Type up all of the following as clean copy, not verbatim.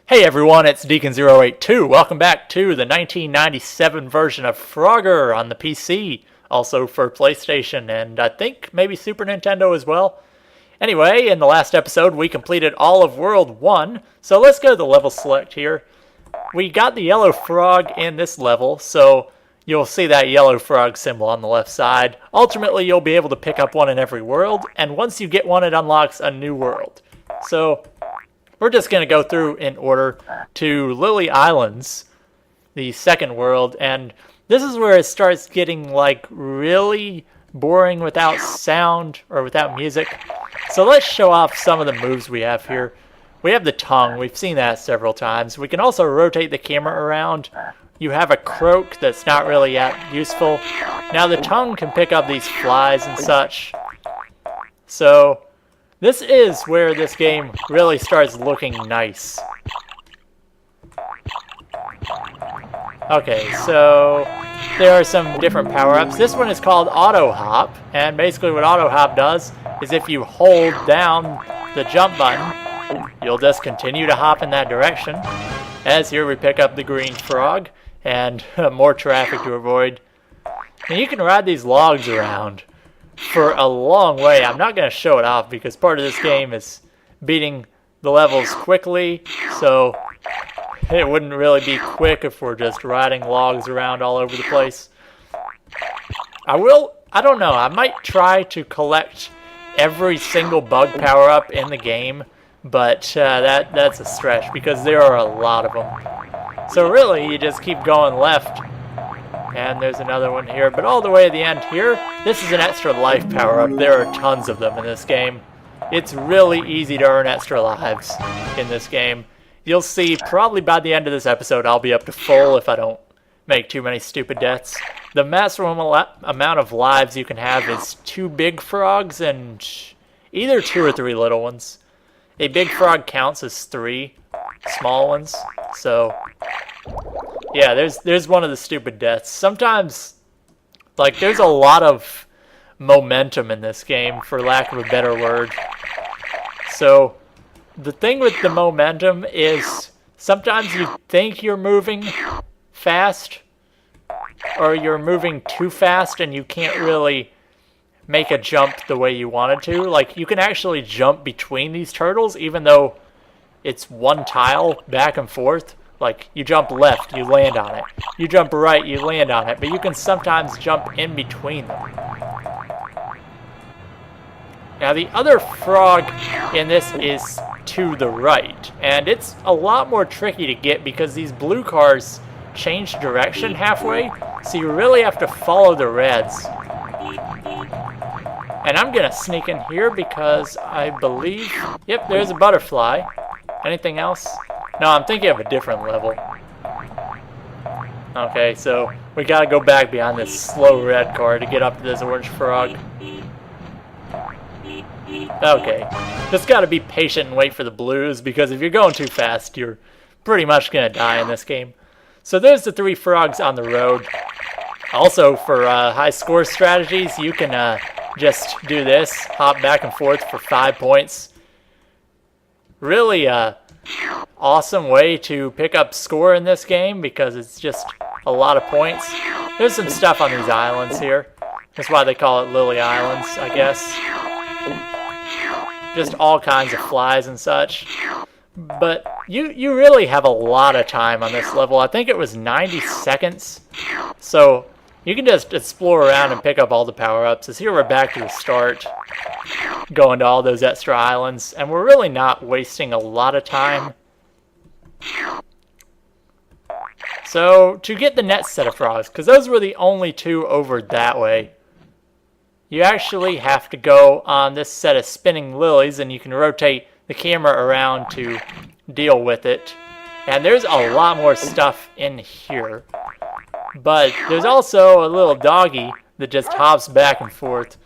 Hey everyone, it's Deacon082. Welcome back to the 1997 version of Frogger on the PC, also for PlayStation, and I think maybe Super Nintendo as well. Anyway, in the last episode we completed all of World 1, so let's go to the level select here. We got the yellow frog in this level, so you'll see that yellow frog symbol on the left side. Ultimately, you'll be able to pick up one in every world, and once you get one, it unlocks a new world. So we're just going to go through in order to Lily Islands, the second world, and this is where it starts getting like really boring without sound or without music. So let's show off some of the moves we have here. We have the tongue, we've seen that several times. We can also rotate the camera around. You have a croak that's not really that useful. Now the tongue can pick up these flies and such. So this is where this game really starts looking nice. Okay, so there are some different power-ups. This one is called Auto Hop, and basically what Auto Hop does is if you hold down the jump button, you'll just continue to hop in that direction. As here we pick up the green frog, and more traffic to avoid. And you can ride these logs around for a long way. I'm not going to show it off because part of this game is beating the levels quickly, so it wouldn't really be quick if we're just riding logs around all over the place. I don't know, I might try to collect every single bug power-up in the game, but that's a stretch because there are a lot of them. So really, you just keep going left. And there's another one here, but all the way at the end here, this is an extra life power-up. There are tons of them in this game. It's really easy to earn extra lives in this game. You'll see probably by the end of this episode I'll be up to full if I don't make too many stupid deaths. The maximum amount of lives you can have is 2 big frogs and either 2 or 3 little ones. A big frog counts as 3 small ones, so yeah, there's one of the stupid deaths. Sometimes, like, there's a lot of momentum in this game, for lack of a better word. So the thing with the momentum is sometimes you think you're moving fast, or you're moving too fast and you can't really make a jump the way you wanted to. Like, you can actually jump between these turtles even though it's one tile back and forth. Like, you jump left, you land on it. You jump right, you land on it. But you can sometimes jump in between them. Now, the other frog in this is to the right. And it's a lot more tricky to get because these blue cars change direction halfway. So you really have to follow the reds. And I'm going to sneak in here because I believe... Yep, there's a butterfly. Anything else? No, I'm thinking of a different level. Okay, so we gotta go back behind this slow red car to get up to this orange frog. Okay, just gotta be patient and wait for the blues, because if you're going too fast, you're pretty much gonna die in this game. So there's the 3 frogs on the road. Also, for high score strategies, you can just do this, hop back and forth for 5 points. Really, awesome way to pick up score in this game because it's just a lot of points. There's some stuff on these islands here. That's why they call it Lily Islands, I guess. Just all kinds of flies and such. But you really have a lot of time on this level. I think it was 90 seconds. So you can just explore around and pick up all the power-ups. As here we're back to the start, going to all those extra islands, and we're really not wasting a lot of time. So to get the next set of frogs, because those were the only 2 over that way, you actually have to go on this set of spinning lilies, and you can rotate the camera around to deal with it. And there's a lot more stuff in here. But there's also a little doggy that just hops back and forth.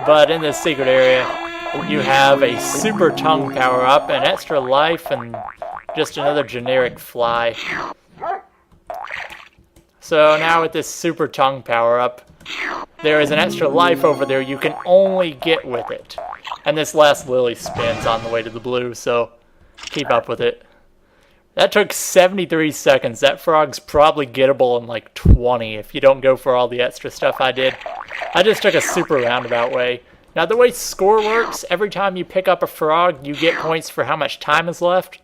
But in this secret area, you have a super tongue power-up, an extra life, and just another generic fly. So now with this super tongue power-up, there is an extra life over there you can only get with it. And this last lily spins on the way to the blue, so keep up with it. That took 73 seconds. That frog's probably gettable in like 20 if you don't go for all the extra stuff I did. I just took a super roundabout way. Now the way score works, every time you pick up a frog, you get points for how much time is left.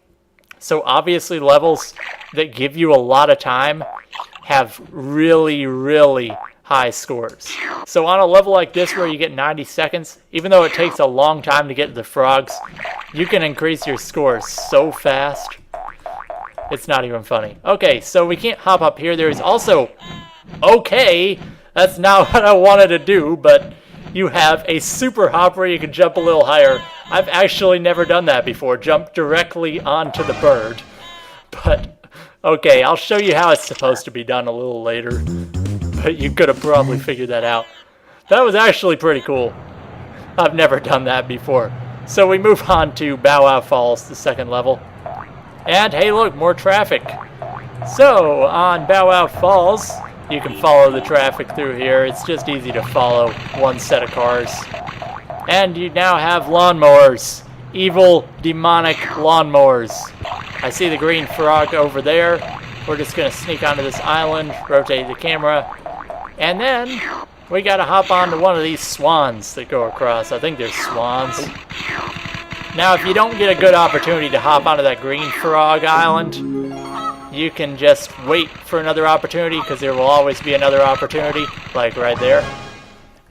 So obviously levels that give you a lot of time have really, really high scores. So on a level like this where you get 90 seconds, even though it takes a long time to get to the frogs, you can increase your score so fast. It's not even funny. Okay, so we can't hop up here. There's also, okay, that's not what I wanted to do, but you have a super hop where you can jump a little higher. I've actually never done that before, jump directly onto the bird. But, okay, I'll show you how it's supposed to be done a little later. But you could have probably figured that out. That was actually pretty cool. I've never done that before. So we move on to Bow Wow Falls, the second level. And hey look, more traffic. So on Bow Wow Falls, you can follow the traffic through here. It's just easy to follow one set of cars. And you now have lawnmowers. Evil, demonic lawnmowers. I see the green frog over there. We're just going to sneak onto this island, rotate the camera. And then we got to hop onto one of these swans that go across. I think they're swans. Now, if you don't get a good opportunity to hop onto that green frog island, you can just wait for another opportunity, because there will always be another opportunity, like right there.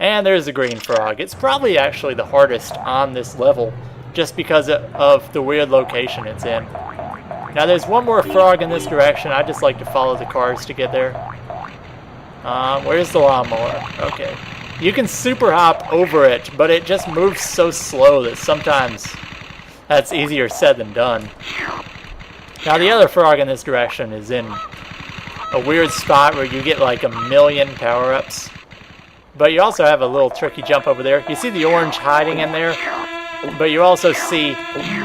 And there's the green frog. It's probably actually the hardest on this level, just because of the weird location it's in. Now, there's one more frog in this direction. I just like to follow the cars to get there. Where's the lawnmower? Okay. You can super hop over it, but it just moves so slow that sometimes that's easier said than done. Now the other frog in this direction is in a weird spot where you get like 1,000,000 power-ups. But you also have a little tricky jump over there. You see the orange hiding in there, but you also see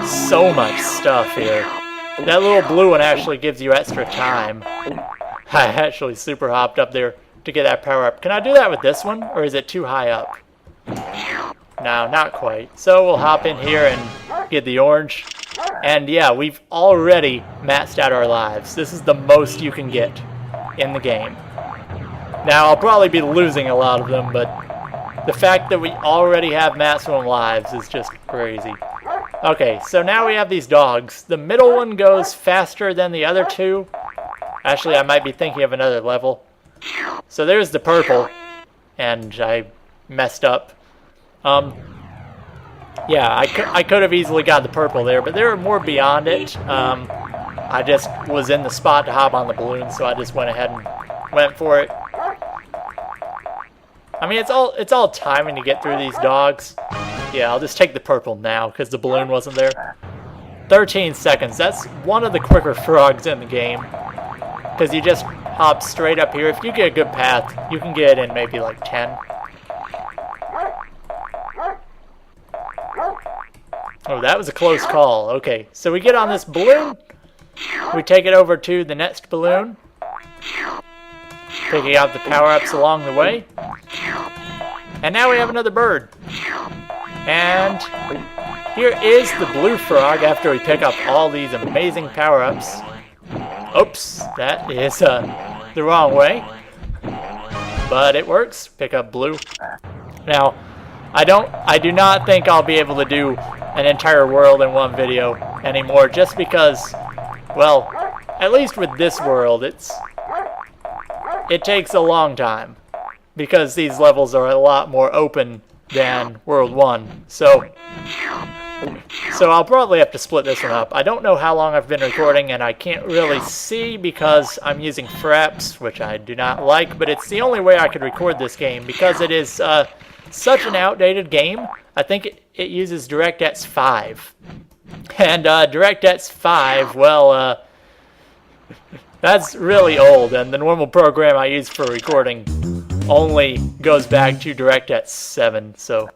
so much stuff here. That little blue one actually gives you extra time. I actually super hopped up there to get that power up. Can I do that with this one, or is it too high up? No, not quite. So we'll hop in here and get the orange. And yeah, we've already maxed out our lives. This is the most you can get in the game. Now, I'll probably be losing a lot of them, but the fact that we already have maximum lives is just crazy. Okay, so now we have these dogs. The middle one goes faster than the other two. Actually, I might be thinking of another level. So there's the purple, and I messed up. Yeah, I could have easily got the purple there, but there are more beyond it. I just was in the spot to hop on the balloon, so I just went ahead and went for it. I mean, it's all timing to get through these dogs. Yeah, I'll just take the purple now, because the balloon wasn't there. 13 seconds. That's one of the quicker frogs in the game, because you just hop straight up here. If you get a good path, you can get in maybe like 10. Oh, that was a close call. Okay, so we get on this balloon. We take it over to the next balloon, picking out the power-ups along the way. And now we have another bird. And here is the blue frog after we pick up all these amazing power-ups. Oops, that is the wrong way. But it works. Pick up blue. Now, I do not think I'll be able to do an entire world in one video anymore, just because, well, at least with this world, it takes a long time, because these levels are a lot more open than World 1. So I'll probably have to split this one up. I don't know how long I've been recording, and I can't really see because I'm using fraps, which I do not like, but it's the only way I could record this game, because it is such an outdated game. I think it uses DirectX 5. And DirectX 5, well, that's really old, and the normal program I use for recording only goes back to DirectX 7, so...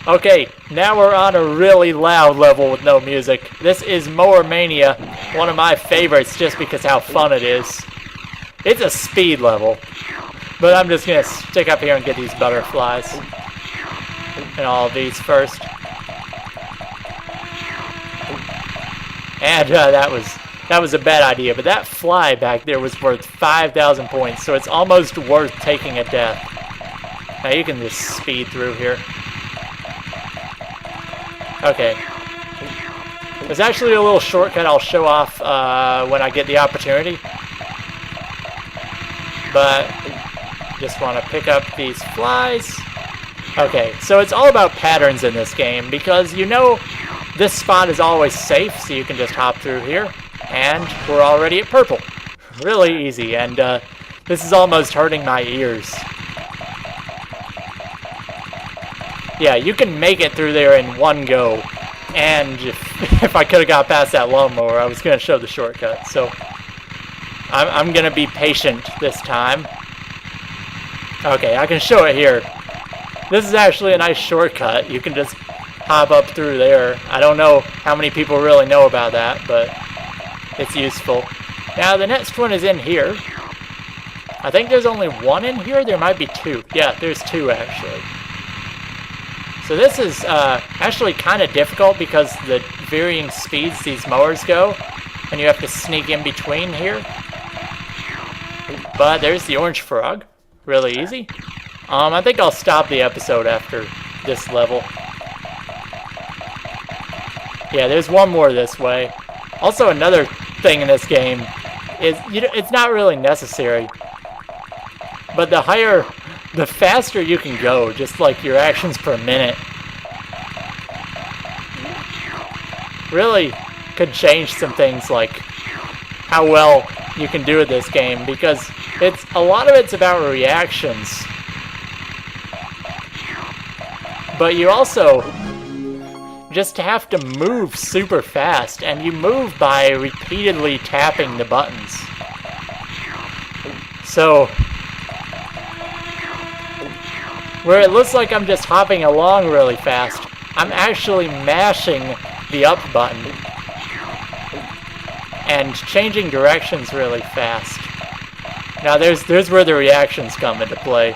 Okay, now we're on a really loud level with no music. This is Mower Mania, one of my favorites just because how fun it is. It's a speed level, but I'm just going to stick up here and get these butterflies. And all of these first. And that was a bad idea. But that fly back there was worth 5,000 points, so it's almost worth taking a death. Now you can just speed through here. Okay. There's actually a little shortcut I'll show off when I get the opportunity. But just want to pick up these flies. Okay, so it's all about patterns in this game because you know this spot is always safe, so you can just hop through here. And we're already at purple. Really easy, and this is almost hurting my ears. Yeah, you can make it through there in one go. And if I could have got past that lawnmower, I was going to show the shortcut. So I'm going to be patient this time. Okay, I can show it here. This is actually a nice shortcut. You can just hop up through there. I don't know how many people really know about that, but it's useful. Now the next one is in here. I think there's only one in here. There might be two. Yeah, there's two actually. So this is actually kind of difficult because the varying speeds these mowers go, and you have to sneak in between here. But there's the orange frog. Really easy. I think I'll stop the episode after this level. Yeah, there's one more this way. Also, another thing in this game is it's not really necessary, but the faster you can go, just like your actions per minute, really could change some things like how well you can do at this game, because a lot of it's about reactions. But you also just have to move super fast, and you move by repeatedly tapping the buttons. So where it looks like I'm just hopping along really fast, I'm actually mashing the up button and changing directions really fast. Now there's where the reactions come into play,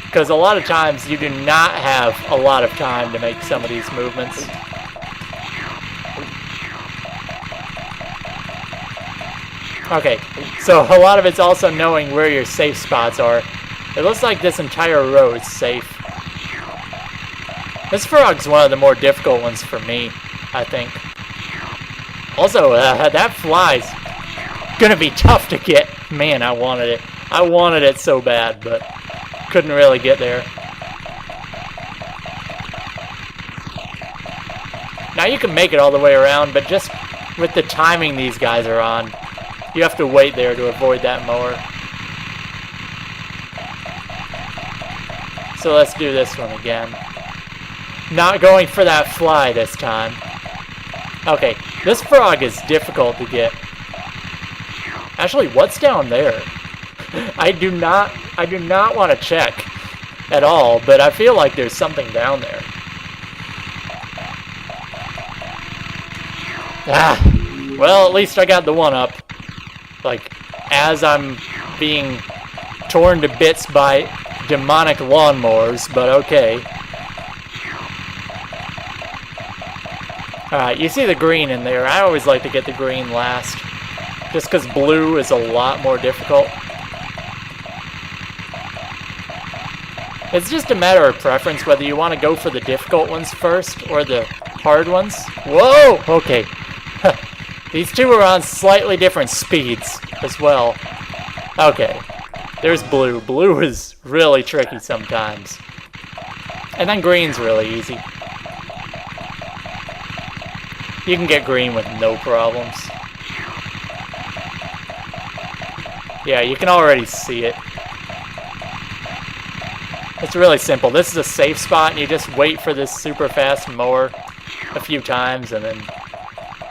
because a lot of times you do not have a lot of time to make some of these movements. Okay, so a lot of it's also knowing where your safe spots are. It looks like this entire row is safe. This frog's one of the more difficult ones for me, I think. Also, that fly's gonna be tough to get. Man, I wanted it. I wanted it so bad, but couldn't really get there. Now you can make it all the way around, but just with the timing these guys are on, you have to wait there to avoid that mower. So let's do this one again. Not going for that fly this time. Okay, this frog is difficult to get. Actually, what's down there? I do not want to check at all, but I feel like there's something down there. Well, at least I got the one up. Like, as I'm being torn to bits by demonic lawnmowers, but okay. Alright, you see the green in there. I always like to get the green last, just because blue is a lot more difficult. It's just a matter of preference whether you want to go for the difficult ones first or the hard ones. Whoa! Okay. These two are on slightly different speeds as well. Okay. There's blue. Blue is really tricky sometimes. And then green's really easy. You can get green with no problems. Yeah, you can already see it. It's really simple. This is a safe spot, and you just wait for this super fast mower a few times and then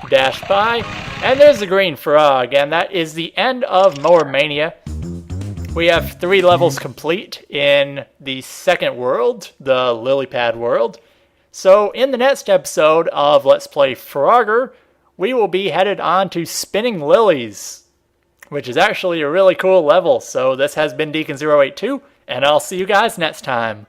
dash by. And there's the green frog, and that is the end of Mower Mania. We have 3 levels complete in the second world, the lily pad world. So in the next episode of Let's Play Frogger, we will be headed on to Spinning Lilies, which is actually a really cool level. So this has been Deacon082, and I'll see you guys next time.